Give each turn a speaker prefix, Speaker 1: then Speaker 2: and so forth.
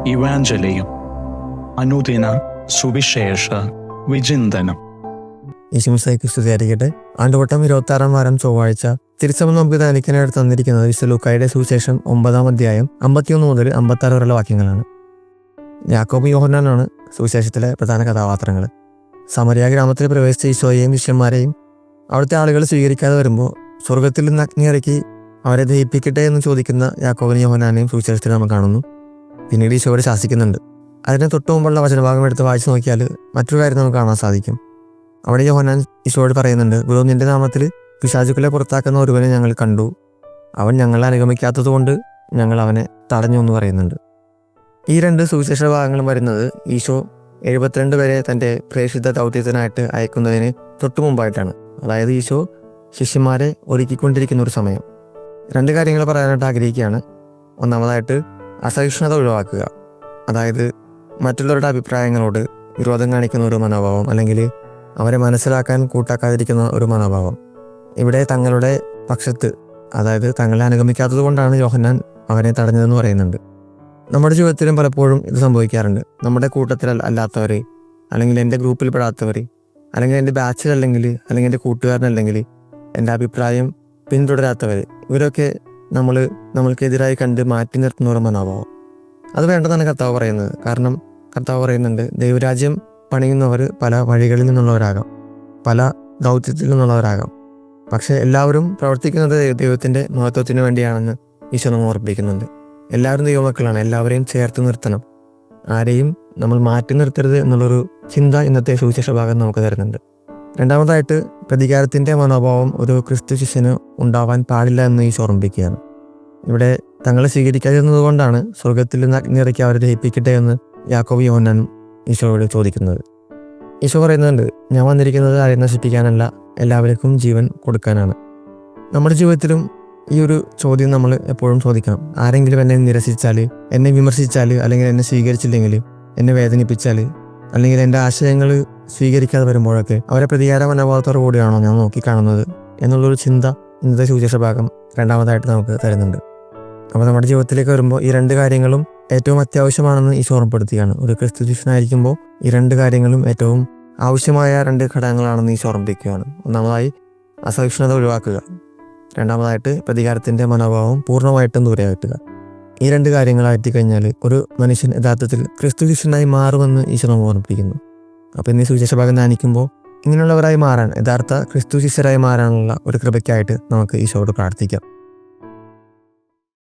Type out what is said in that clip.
Speaker 1: ഇവാഞ്ചലിയും അനുദിന സുവിശേഷ വിചിന്തനം.
Speaker 2: യേശുമിശിഹായ്ക്ക് സ്തുതിയായിരിക്കട്ടെ. ആണ്ടുവട്ടം 26-ാം വാരം ചൊവ്വാഴ്ച. തിരുസഭ നമുക്ക് ധ്യാനിക്കാനായിട്ട് തന്നിരിക്കുന്നത് വിശുദ്ധ ലൂക്കായുടെ സുവിശേഷം 9-ാം അധ്യായം 51 മുതൽ 56 വരെയുള്ള വാക്യങ്ങളാണ്. യാക്കോബും യോഹന്നാനാണ് സുവിശേഷത്തിലെ പ്രധാന കഥാപാത്രങ്ങൾ. സമരിയ ഗ്രാമത്തിൽ പ്രവേശിച്ച ഈശോയെയും ശിഷ്യന്മാരെയും അവിടുത്തെ ആളുകൾ സ്വീകരിക്കാതെ വരുമ്പോൾ സ്വർഗത്തിൽ നിന്ന് അഗ്നി ഇറക്കി അവരെ ദഹിപ്പിക്കട്ടെ എന്ന് ചോദിക്കുന്ന യാക്കോബിനെയും യോഹന്നാനെയും സുവിശേഷത്തിൽ നമ്മൾ കാണുന്നു. പിന്നീട് ഈശോയോട് ശാസിക്കുന്നുണ്ട്. അതിന് തൊട്ടു മുമ്പുള്ള വചനഭാഗം എടുത്ത് വായിച്ചു നോക്കിയാൽ മറ്റൊരു കാര്യം നമുക്ക് കാണാൻ സാധിക്കും. അവിടെ യോഹന്നാൻ ഈശോയോട് പറയുന്നുണ്ട്, ഗുരു, നിന്റെ നാമത്തിൽ പിശാചുക്കളെ പുറത്താക്കുന്ന ഒരുവനെ ഞങ്ങൾ കണ്ടു. അവൻ ഞങ്ങളെ അനുഗമിക്കാത്തത് കൊണ്ട് ഞങ്ങൾ അവനെ തടഞ്ഞു എന്ന് പറയുന്നുണ്ട്. ഈ രണ്ട് സുവിശേഷ ഭാഗങ്ങളും വരുന്നത് ഈശോ 72 പേരെ തൻ്റെ പ്രേക്ഷിത ദൗത്യത്തിനായിട്ട് അയക്കുന്നതിന് തൊട്ടു മുമ്പായിട്ടാണ്. അതായത് ഈശോ ശിഷ്യന്മാരെ ഒരുക്കിക്കൊണ്ടിരിക്കുന്ന ഒരു സമയം. രണ്ട് കാര്യങ്ങൾ പറയാനായിട്ട് ആഗ്രഹിക്കുകയാണ്. ഒന്നാമതായിട്ട് അസഹിഷ്ണുത ഒഴിവാക്കുക. അതായത് മറ്റുള്ളവരുടെ അഭിപ്രായങ്ങളോട് വിരോധം കാണിക്കുന്ന ഒരു മനോഭാവം, അല്ലെങ്കിൽ അവരെ മനസ്സിലാക്കാൻ കൂട്ടാക്കാതിരിക്കുന്ന ഒരു മനോഭാവം. ഇവിടെ തങ്ങളുടെ പക്ഷത്ത്, അതായത് തങ്ങളെ അനുഗമിക്കാത്തത് കൊണ്ടാണ് യോഹന്നാൻ അവനെ തടഞ്ഞതെന്ന് പറയുന്നുണ്ട്. നമ്മുടെ ജീവിതത്തിലും പലപ്പോഴും ഇത് സംഭവിക്കാറുണ്ട്. നമ്മുടെ കൂട്ടത്തിൽ അല്ലാത്തവർ, അല്ലെങ്കിൽ എൻ്റെ ഗ്രൂപ്പിൽ പെടാത്തവർ, അല്ലെങ്കിൽ എൻ്റെ ബാച്ചിലല്ലെങ്കിൽ, അല്ലെങ്കിൽ എൻ്റെ കൂട്ടുകാരനല്ലെങ്കിൽ, എൻ്റെ അഭിപ്രായം പിന്തുടരാത്തവർ, ഇവരൊക്കെ നമ്മൾക്കെതിരായി കണ്ട് മാറ്റി നിർത്തുന്ന ഒരു മനോഭാവം. അത് വേണ്ടതാണ് കർത്താവ് പറയുന്നത്. കാരണം കർത്താവ് പറയുന്നുണ്ട്, ദൈവരാജ്യം പണിയുന്നവർ പല വഴികളിൽ നിന്നുള്ളവരാകാം, പല ദൗത്യത്തിൽ നിന്നുള്ളവരാകാം. പക്ഷെ എല്ലാവരും പ്രവർത്തിക്കുന്നത് ദൈവത്തിൻ്റെ മഹത്വത്തിന് വേണ്ടിയാണെന്ന് ഈശോ നമ്മെ ഓർമ്മിപ്പിക്കുന്നുണ്ട്. എല്ലാവരും ദൈവമക്കളാണ്. എല്ലാവരെയും ചേർത്ത് നിർത്തണം. ആരെയും നമ്മൾ മാറ്റി നിർത്തരുത് എന്നുള്ളൊരു ചിന്ത ഇന്നത്തെ സുവിശേഷ ഭാഗം നമുക്ക് തരുന്നുണ്ട്. രണ്ടാമതായിട്ട് പ്രതികാരത്തിൻ്റെ മനോഭാവം ഒരു ക്രിസ്തു ശിഷ്യന് ഉണ്ടാവാൻ പാടില്ല എന്ന് ഈശോ ഓർമ്മിപ്പിക്കുകയാണ്. ഇവിടെ തങ്ങളെ സ്വീകരിക്കാതിരുന്നത് കൊണ്ടാണ് സ്വർഗത്തിൽ നിന്ന് അഗ്നി ഇറക്കി അവരെ ദഹിപ്പിക്കട്ടെ എന്ന് യാക്കോബും യോഹന്നാനും ഈശോയോട് ചോദിക്കുന്നത്. ഈശോ പറയുന്നുണ്ട്, ഞാൻ വന്നിരിക്കുന്നത് ആരെയും നശിപ്പിക്കാനല്ല, എല്ലാവർക്കും ജീവൻ കൊടുക്കാനാണ്. നമ്മുടെ ജീവിതത്തിലും ഈ ഒരു ചോദ്യം നമ്മൾ എപ്പോഴും ചോദിക്കണം. ആരെങ്കിലും എന്നെ നിരസിച്ചാൽ, എന്നെ വിമർശിച്ചാൽ, അല്ലെങ്കിൽ എന്നെ സ്വീകരിച്ചില്ലെങ്കിൽ, എന്നെ വേദനിപ്പിച്ചാൽ, അല്ലെങ്കിൽ എൻ്റെ ആശയങ്ങൾ സ്വീകരിക്കാതെ വരുമ്പോഴൊക്കെ അവരെ പ്രതികാര മനോഭാവത്തോടു കൂടിയാണോ ഞാൻ നോക്കിക്കാണുന്നത് എന്നുള്ളൊരു ചിന്ത ഇന്നത്തെ സുവിശേഷ ഭാഗം രണ്ടാമതായിട്ട് നമുക്ക് തരുന്നുണ്ട്. അപ്പോൾ നമ്മുടെ ജീവിതത്തിലേക്ക് വരുമ്പോൾ ഈ രണ്ട് കാര്യങ്ങളും ഏറ്റവും അത്യാവശ്യമാണെന്ന് ഈശോ ഓർമ്മപ്പെടുത്തുകയാണ്. ഒരു ക്രിസ്തു ശിഷ്യനായിരിക്കുമ്പോൾ ഈ രണ്ട് കാര്യങ്ങളും ഏറ്റവും ആവശ്യമായ രണ്ട് ഘടകങ്ങളാണെന്ന് ഈശോ ഓർമ്മിപ്പിക്കുകയാണ്. ഒന്നാമതായി അസഹിഷ്ണുത ഒഴിവാക്കുക, രണ്ടാമതായിട്ട് പ്രതികാരത്തിൻ്റെ മനോഭാവം പൂർണ്ണമായിട്ടും ദൂരെ അകറ്റുക. ഈ രണ്ട് കാര്യങ്ങളായിട്ട് കഴിഞ്ഞാൽ ഒരു മനുഷ്യൻ യഥാർത്ഥത്തിൽ ക്രിസ്തു ശിഷ്യനായി മാറുമെന്ന് ഈശോ നമ്മെ ഓർമ്മിപ്പിക്കുന്നു. അപ്പോൾ ഇന്ന് സുവിശേഷ ഭാഗം ധ്യാനിക്കുമ്പോൾ ഇങ്ങനെയുള്ളവരായി മാറാൻ, യഥാർത്ഥ ക്രിസ്തു ശിഷ്യരായി മാറാനുള്ള ഒരു കൃപയ്ക്കായിട്ട് നമുക്ക് ഈശോയോട് പ്രാർത്ഥിക്കാം.